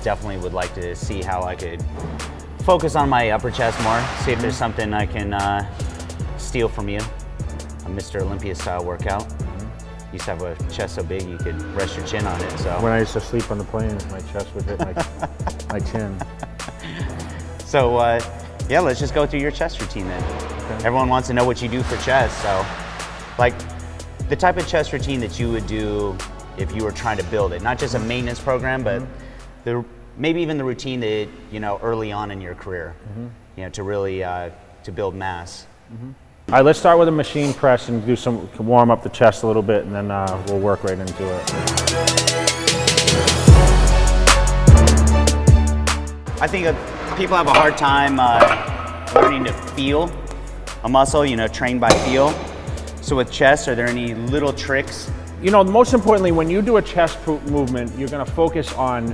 definitely would like to see how I could focus on my upper chest more, see if there's something I can steal from you. A Mr. Olympia style workout. Used to have a chest so big you could rest your chin on it. So when I used to sleep on the planes, my chest would hit my chin. So yeah, let's just go through your chest routine then. Okay. Everyone wants to know what you do for chest. So like the type of chest routine that you would do if you were trying to build it, not just a maintenance program, but maybe even the routine that, you know, early on in your career, you know, to really to build mass. All right, let's start with a machine press and do some, warm up the chest a little bit, and then we'll work right into it. I think people have a hard time learning to feel a muscle, you know, trained by feel. So with chest, are there any little tricks? You know, most importantly, when you do a chest movement, you're gonna focus on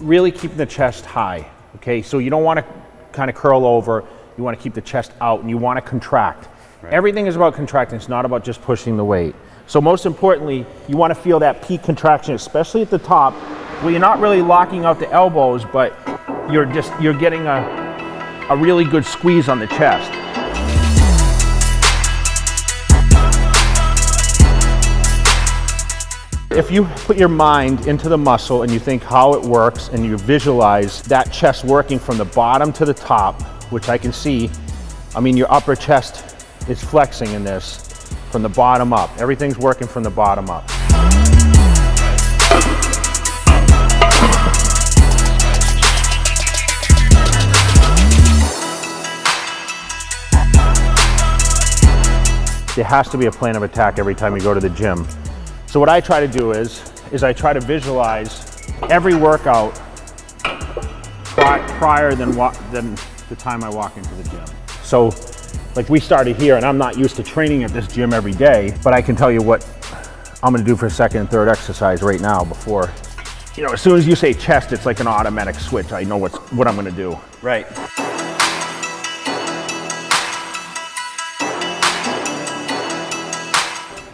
really keeping the chest high, okay? So you don't wanna kind of curl over. You want to keep the chest out and you want to contract. Right. Everything is about contracting. It's not about just pushing the weight. So most importantly, you want to feel that peak contraction, especially at the top, where you're not really locking out the elbows, but you're getting a really good squeeze on the chest. If you put your mind into the muscle and you think how it works and you visualize that chest working from the bottom to the top, which I can see, I mean, your upper chest is flexing in this from the bottom up. Everything's working from the bottom up. There has to be a plan of attack every time you go to the gym. So what I try to do is I try to visualize every workout prior than the time I walk into the gym. So like we started here, and I'm not used to training at this gym every day, but I can tell you what I'm gonna do for second and third exercise right now before, you know, as soon as you say chest, it's like an automatic switch. I know what I'm gonna do. Right.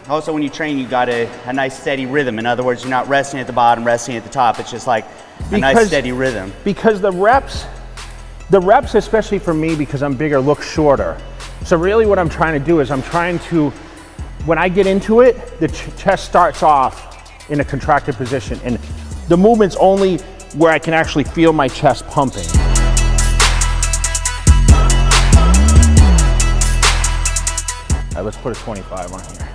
Also, when you train, you got a nice steady rhythm. In other words, you're not resting at the bottom, resting at the top. It's just like a nice steady rhythm. Because the reps, especially for me, because I'm bigger, look shorter. So really what I'm trying to do is I'm trying to, when I get into it, the chest starts off in a contracted position, and the movement's only where I can actually feel my chest pumping. All right, let's put a 25 on here.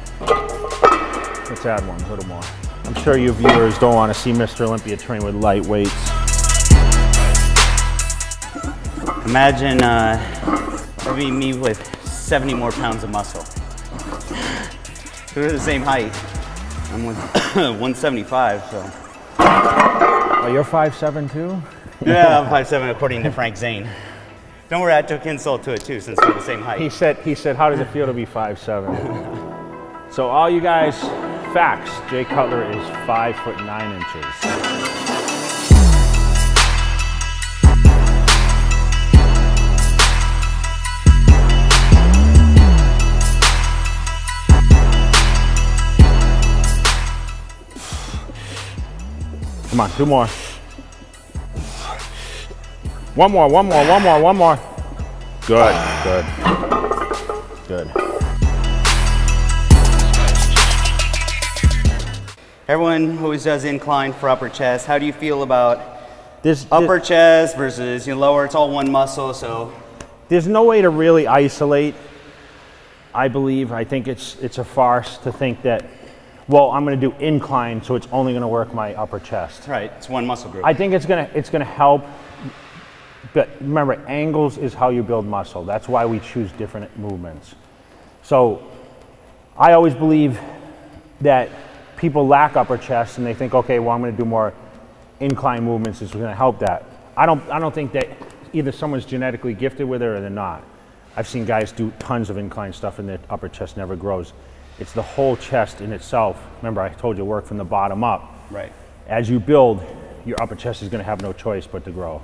Let's add one, a little more. I'm sure you viewers don't want to see Mr. Olympia train with light weights. Imagine maybe me with 70 more pounds of muscle. We're the same height. I'm 175, so. Oh, you're 5'7" too? Yeah, I'm 5'7" according to Frank Zane. Don't worry, I took insult to it too, since we're the same height. He said, how does it feel to be 5'7"? So all you guys, facts, Jay Cutler is 5'9". Come on, two more. One more. Good. Everyone always does incline for upper chest. How do you feel about upper chest versus lower? It's all one muscle, so. There's no way to really isolate, I believe. I think it's a farce to think that, well, I'm going to do incline, so it's only going to work my upper chest. Right, it's one muscle group. I think it's going to help, but remember, angles is how you build muscle. That's why we choose different movements. So I always believe that people lack upper chest and they think, okay, well, I'm going to do more incline movements. Is going to help that. I don't think that either someone's genetically gifted with it or they're not. I've seen guys do tons of incline stuff and their upper chest never grows. It's the whole chest in itself. Remember, I told you work from the bottom up. Right. As you build, your upper chest is going to have no choice but to grow.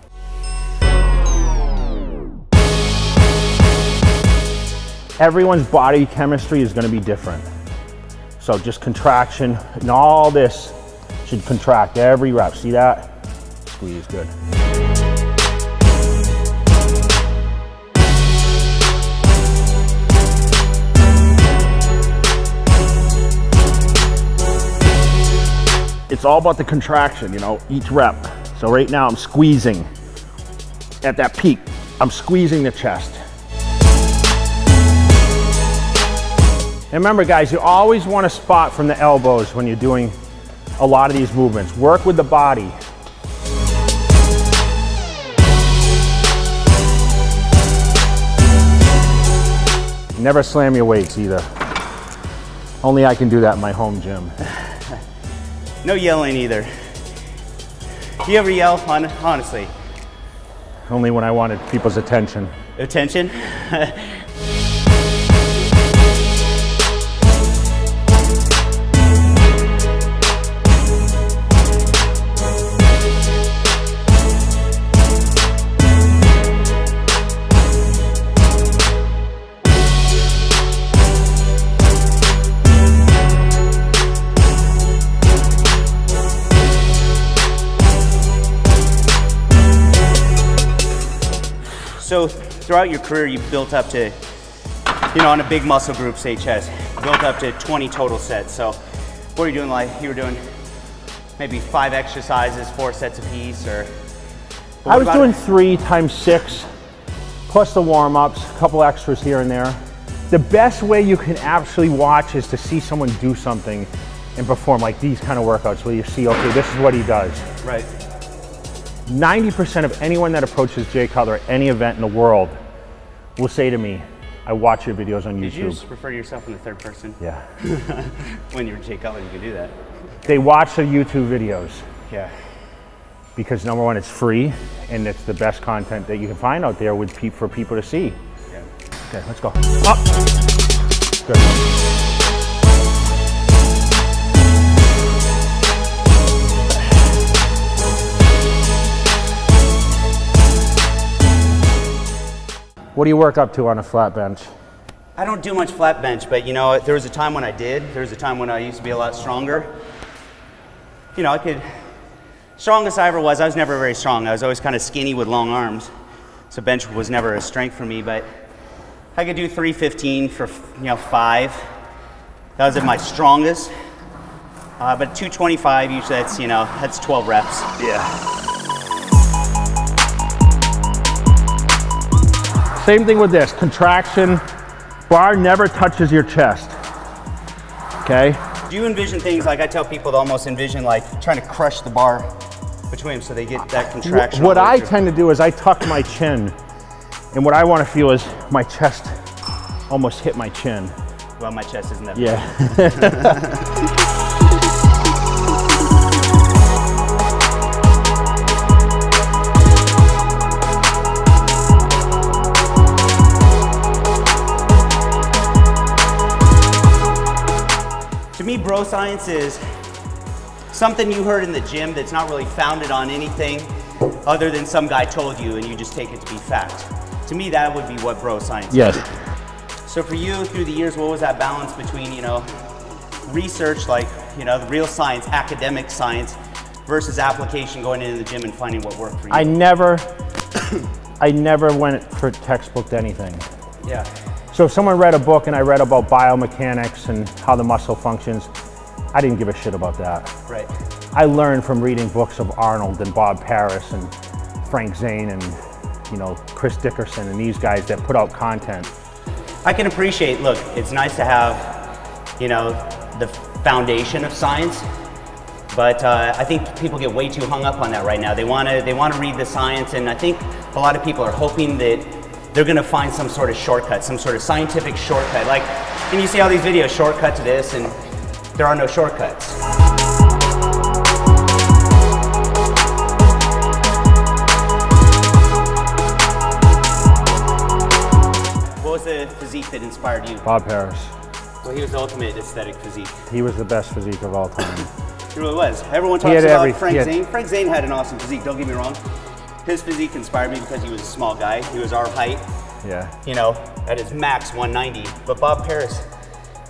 Everyone's body chemistry is going to be different. So just contraction and all this should contract every rep. See that? squeeze, good. It's all about the contraction, you know, each rep. So right now I'm squeezing at that peak. I'm squeezing the chest. And remember guys, you always want to spot from the elbows when you're doing a lot of these movements. Work with the body. Never slam your weights either. Only I can do that in my home gym. No yelling either. Do you ever yell, honestly? Only when I wanted people's attention. Attention? So throughout your career, you've built up to, you know, on a big muscle group, say chest, built up to 20 total sets. So what are you doing? Like you were doing maybe 5 exercises, 4 sets apiece, or? I was doing 3 times 6, plus the warm-ups, a couple extras here and there. The best way you can actually watch is to see someone do something and perform like these kind of workouts where you see, okay, this is what he does. Right. 90% of anyone that approaches Jay Cutler at any event in the world will say to me, I watch your videos on YouTube. Did you just refer to yourself in the third person? Yeah. When you're Jay Cutler, you can do that. They watch the YouTube videos. Yeah. Because number one, it's free, and it's the best content that you can find out there for people to see. Yeah. Okay, let's go. Up. Good. What do you work up to on a flat bench? I don't do much flat bench, but you know, there was a time when I did. There was a time when I used to be a lot stronger. You know, strongest I ever was, I was never very strong. I was always kind of skinny with long arms. So bench was never a strength for me, but I could do 315 for, 5. That was at my strongest. But 225, usually that's 12 reps. Yeah. Same thing with this, contraction, bar never touches your chest, okay? Do you envision things like I tell people to almost envision like trying to crush the bar between them so they get that contraction? What I tend to do is I tuck my chin, and what I want to feel is my chest almost hit my chin. Well, my chest isn't that big. Yeah. To me, bro science is something you heard in the gym that's not really founded on anything other than some guy told you and you just take it to be fact. To me, that would be what bro science is. Yes. So for you, through the years, what was that balance between, research, like, the real science, academic science, versus application, going into the gym and finding what worked for you? I never went for textbook to anything. Yeah. So if someone read a book and I read about biomechanics and how the muscle functions, I didn't give a shit about that. Right. I learned from reading books of Arnold and Bob Paris and Frank Zane and, Chris Dickerson and these guys that put out content. I can appreciate, look, it's nice to have, the foundation of science, but I think people get way too hung up on that right now. They want to read the science, and I think a lot of people are hoping that they're going to find some sort of shortcut, some sort of scientific shortcut. Like, and you see all these videos, shortcut to this, and there are no shortcuts. What was the physique that inspired you? Bob Paris. Well, he was the ultimate aesthetic physique. He was the best physique of all time. He really was. Everyone talks about Frank Zane. Frank Zane had an awesome physique, don't get me wrong. His physique inspired me because he was a small guy. He was our height. Yeah. At his max 190. But Bob Paris,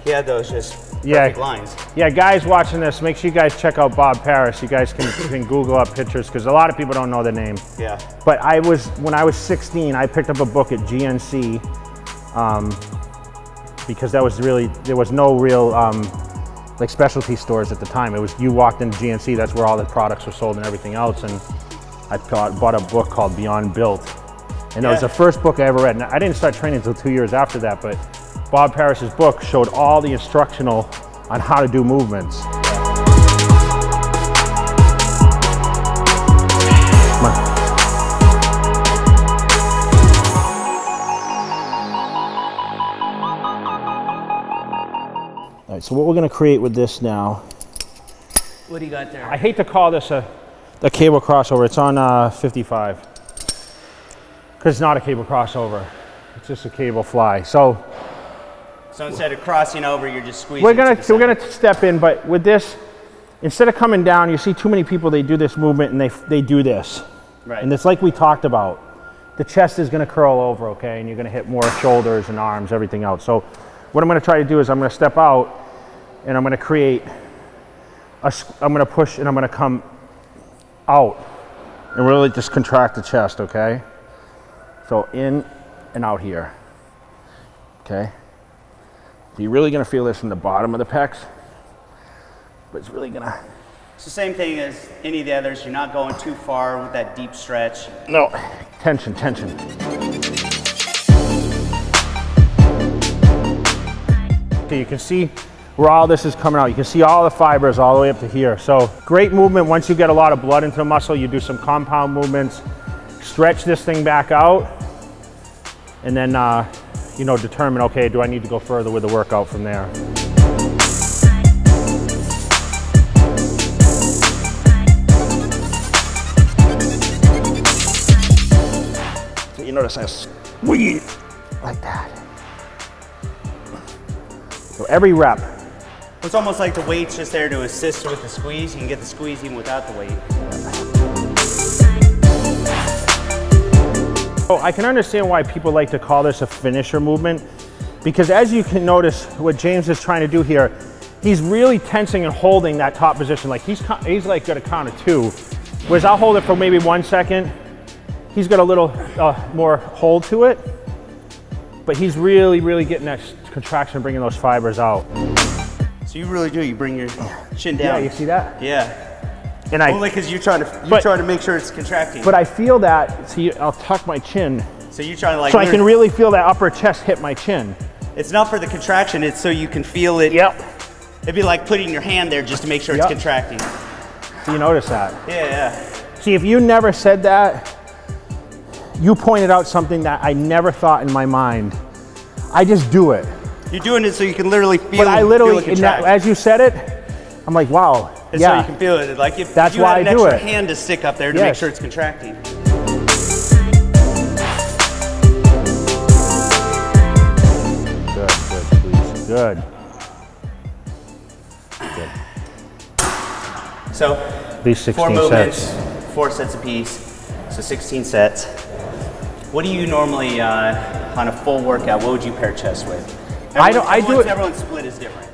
he had those just, perfect lines. Yeah, guys watching this, make sure you guys check out Bob Parris. You guys can Google up pictures because a lot of people don't know the name. Yeah. But when I was 16, I picked up a book at GNC because there was no real like specialty stores at the time. It was, you walked into GNC, that's where all the products were sold and everything else. And I bought a book called Beyond Built. And that was the first book I ever read. And I didn't start training until 2 years after that, but Bob Parris's book showed all the instructional on how to do movements. Come on. All right, so what we're gonna create with this now. What do you got there? I hate to call this a cable crossover. It's on 55. Because it's not a cable crossover. It's just a cable fly. So instead of crossing over, you're just squeezing. we're gonna step in, but with this, instead of coming down, you see too many people, they do this movement and they do this. Right. And it's like we talked about. The chest is gonna curl over, okay? And you're gonna hit more shoulders and arms, everything else. So what I'm gonna try to do is I'm gonna step out and I'm gonna create, I'm gonna push and I'm gonna come out and really just contract the chest, okay? So in and out here, okay? So you're really gonna feel this from the bottom of the pecs, but it's really gonna... It's the same thing as any of the others. You're not going too far with that deep stretch. No, tension, tension. So you can see where all this is coming out. You can see all the fibers all the way up to here. So great movement. Once you get a lot of blood into the muscle, you do some compound movements, stretch this thing back out, and then you know, determine, okay, do I need to go further with the workout from there? So you notice I squeeze like that. So every rep. It's almost like the weight's just there to assist with the squeeze. You can get the squeeze even without the weight. So I can understand why people like to call this a finisher movement, because as you can notice, what James is trying to do here, he's really tensing and holding that top position. Like he's like got a count of 2, whereas I'll hold it for maybe 1 second. He's got a little more hold to it, but he's really getting that contraction, bringing those fibers out. So you really do, you bring your chin down. Yeah, you see that? Yeah. And only because you're trying to make sure it's contracting. But I feel that, see, I'll tuck my chin. So you're trying to like... So I can really feel that upper chest hit my chin. It's not for the contraction, it's so you can feel it. Yep. It'd be like putting your hand there just to make sure it's contracting. So you notice that? Yeah. See, if you never said that, you pointed out something that I never thought in my mind. I just do it. You're doing it so you can literally feel it. But I literally, as you said it, I'm like, wow. And so you can feel it. Like if that's you why had an extra hand to stick up there to make sure it's contracting. Good, please. Good. So, these 16 4 movements, sets. 4 sets apiece, so 16 sets. What do you normally, on a full workout, what would you pair chest with? Everyone's split is different.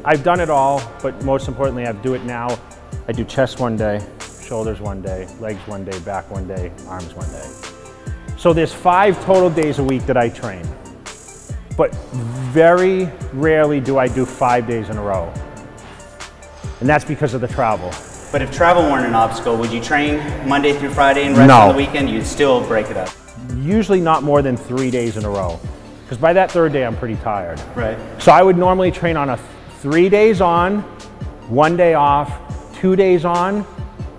I've done it all, but most importantly, I do it now. I do chest one day, shoulders one day, legs one day, back one day, arms one day. So there's 5 total days a week that I train, but very rarely do I do 5 days in a row. And that's because of the travel. But if travel weren't an obstacle, would you train Monday through Friday and rest on the weekend? You'd still break it up? Usually not more than 3 days in a row. Because by that 3rd day, I'm pretty tired. Right. So I would normally train on a 3 days on, 1 day off, 2 days on,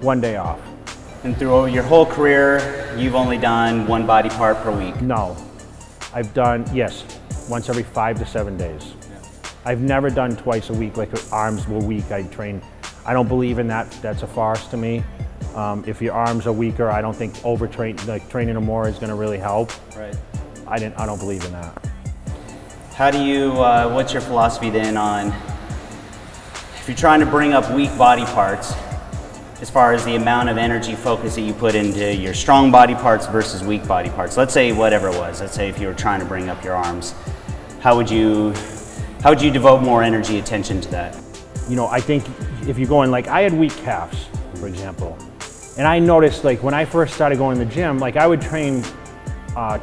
1 day off. And through your whole career, you've only done 1 body part per week? No. I've done, yes, once every 5 to 7 days. Yeah. I've never done twice a week, like arms a week I train. I don't believe in that. That's a farce to me. If your arms are weaker, I don't think training them more is going to really help. Right. I don't believe in that. How do you, what's your philosophy then on, if you're trying to bring up weak body parts, as far as the amount of energy focus that you put into your strong body parts versus weak body parts? Let's say whatever it was, let's say if you were trying to bring up your arms, how would you How would you devote more energy, attention to that? You know, I think if you're going, like I had weak calves, for example. And I noticed, like when I first started going to the gym, like I would train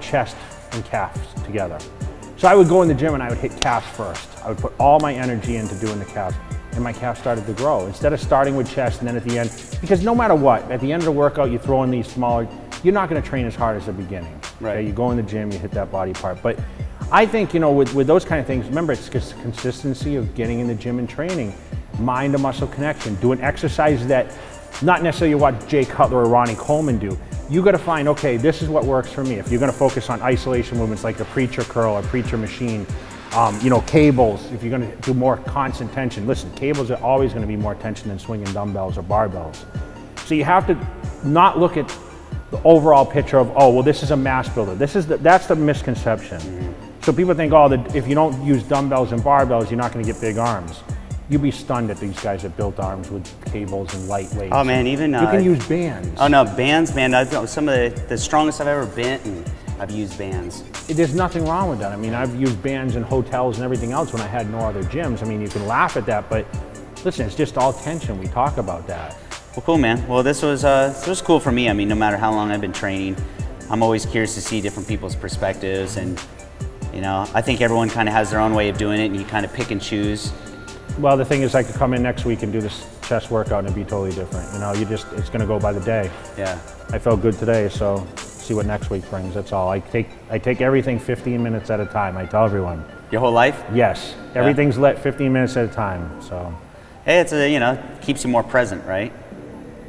chest and calves together. So I would go in the gym and I would hit calves first. I would put all my energy into doing the calves, and my calves started to grow. Instead of starting with chest and then at the end, because no matter what, at the end of the workout, you throw in these smaller, you're not gonna train as hard as the beginning. Right. Okay? You go in the gym, you hit that body part. But I think, you know, with those kind of things, remember, it's just consistency of getting in the gym and training, mind to muscle connection, doing exercises that not necessarily what Jay Cutler or Ronnie Coleman do. You got to find, okay, this is what works for me. If you're going to focus on isolation movements like the preacher curl or preacher machine, you know, cables, if you're going to do more constant tension. Listen, cables are always going to be more tension than swinging dumbbells or barbells. So you have to not look at the overall picture of, oh, well, this is a mass builder. That's the misconception. So people think, oh, if you don't use dumbbells and barbells, you're not going to get big arms. You'd be stunned at these guys that built arms with cables and lightweights. Oh man, even you can use bands. Oh no, bands, man. Some of the strongest I've ever bent, and I've used bands. There's nothing wrong with that. I mean, I've used bands in hotels and everything else when I had no other gyms. I mean, you can laugh at that, but listen, it's just all tension. We talk about that. Well, cool, man. Well, this was cool for me. I mean, no matter how long I've been training, I'm always curious to see different people's perspectives, and you know, I think everyone kind of has their own way of doing it, and you kind of pick and choose. Well, the thing is, I could come in next week and do this chest workout and it'd be totally different. You know, it's gonna go by the day. Yeah. I felt good today, so see what next week brings, that's all. I take everything 15 minutes at a time, I tell everyone. Your whole life? Yes, everything's lit 15 minutes at a time, so. Hey, it's you know, keeps you more present, right?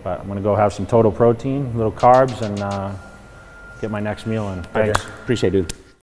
But I'm gonna go have some total protein, little carbs, and get my next meal in. Thanks. Appreciate it, dude.